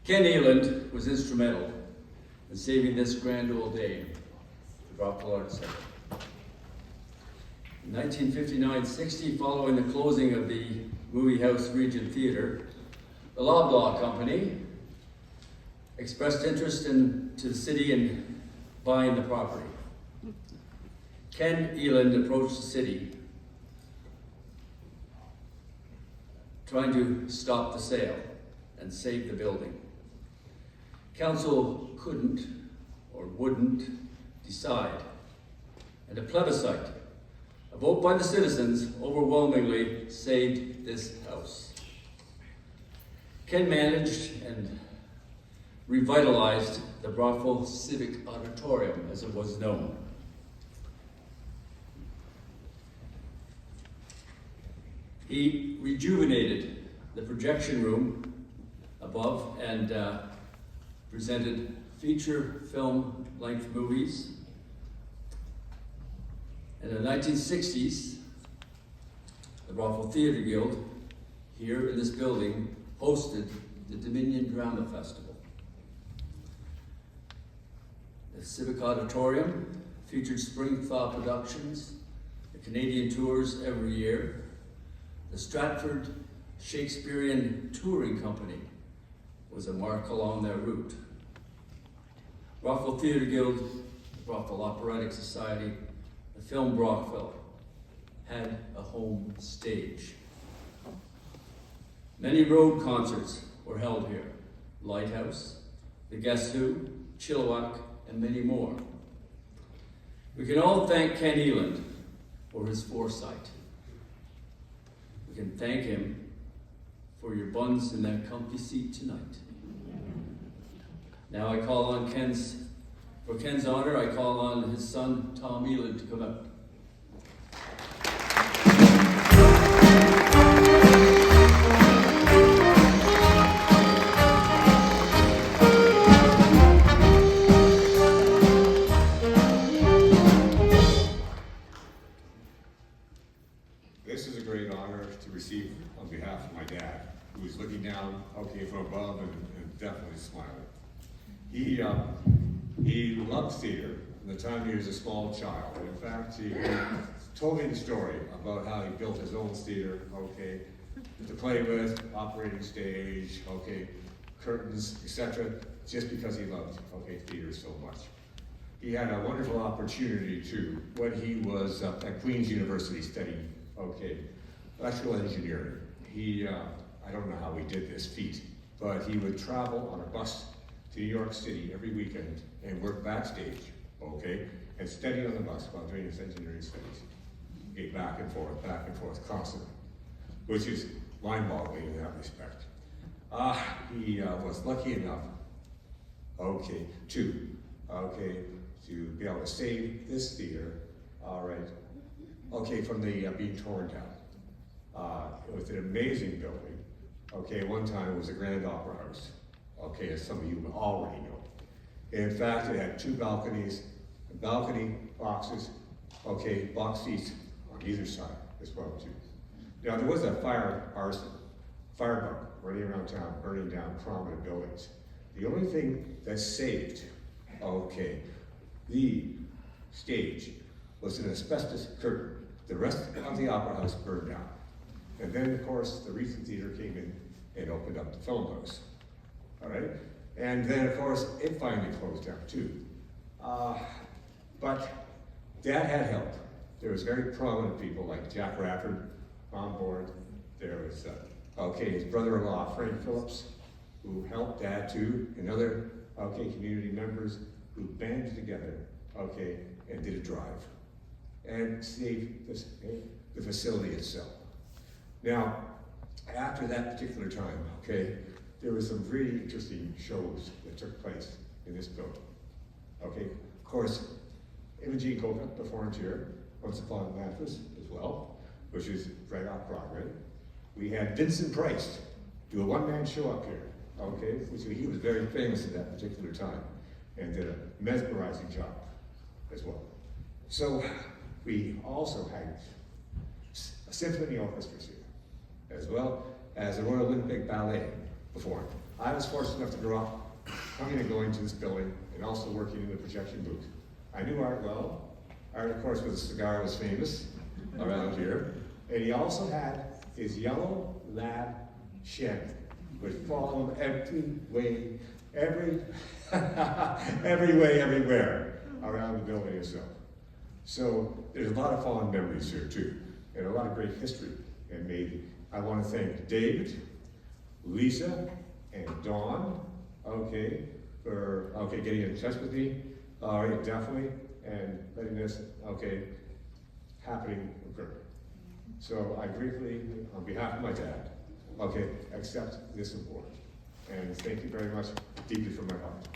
Ken Eland was instrumental in saving this grand old day, the Brockville Arts Center. In 1959-60, following the closing of the Movie House Regent Theatre, the Loblaw Company expressed interest to the city in buying the property. Ken Eland approached the city trying to stop the sale and save the building. Council couldn't or wouldn't decide, and a plebiscite, a vote by the citizens, overwhelmingly saved this house. Ken managed and revitalized the Brockville Civic Auditorium, as it was known. He rejuvenated the projection room above and presented feature film length movies. And in the 1960s, the Brockville Theatre Guild, here in this building, hosted the Dominion Drama Festival. The Civic Auditorium featured spring thaw productions, the Canadian tours every year. The Stratford Shakespearean Touring Company was a mark along their route. Brockville Theatre Guild, the Brockville Operatic Society, the Film Brockville had a home stage. Many road concerts were held here. Lighthouse, The Guess Who, Chilliwack, and many more. We can all thank Ken Eland for his foresight. We can thank him for your buns in that comfy seat tonight. Now I call on for Ken's honor, I call on his son, Tom Eland, to come up. This is a great honor to receive on behalf of my dad, who is looking down, from above and definitely smiling. He loved theater from the time he was a small child. In fact, he told me the story about how he built his own theater, to play with, operating stage, curtains, etc., just because he loved, theater so much. He had a wonderful opportunity too, when he was at Queen's University studying, electrical engineering. I don't know how he did this feat, but he would travel on a bus to New York City every weekend and work backstage, and study on the bus while doing his engineering studies. Back and forth constantly, which is mind-boggling in that respect. He was lucky enough, to be able to save this theater, from the being torn down. It was an amazing building. One time it was a Grand Opera House, as some of you already know. In fact, it had two balconies, balcony boxes, box seats on either side as well too. Now there was a firebug running around town, burning down prominent buildings. The only thing that saved, the stage was an asbestos curtain. The rest of the Opera House burned down. And then, of course, the Regent Theatre came in and opened up the Film House. And then, of course, it finally closed down too. But Dad had help. There was very prominent people like Jack Radford on board. There was, his brother-in-law, Frank Phillips, who helped Dad too, and other, community members who banded together, and did a drive and saved the facility itself. Now, after that particular time, there were some really interesting shows that took place in this building. Of course, Imogene Coca performed here, Once Upon Memphis as well, which is right off Broadway. We had Vincent Price do a one-man show up here, which he was very famous at that particular time, and did a mesmerizing job as well. So we also had a symphony orchestra here, as well as the Royal Winnipeg Ballet performed. I was fortunate enough to grow up coming and going to this building and also working in the projection booth. I knew Art well. Art, of course, with a cigar was famous around here. And he also had his yellow lab Shannon, which followed him everywhere around the building itself. So there's a lot of fond memories here too, and a lot of great history. And maybe I want to thank David, Lisa, and Dawn, for getting in touch with me. All right, definitely, and letting this happening occur. So I gratefully, on behalf of my dad, accept this award. And thank you very much, deeply from my heart.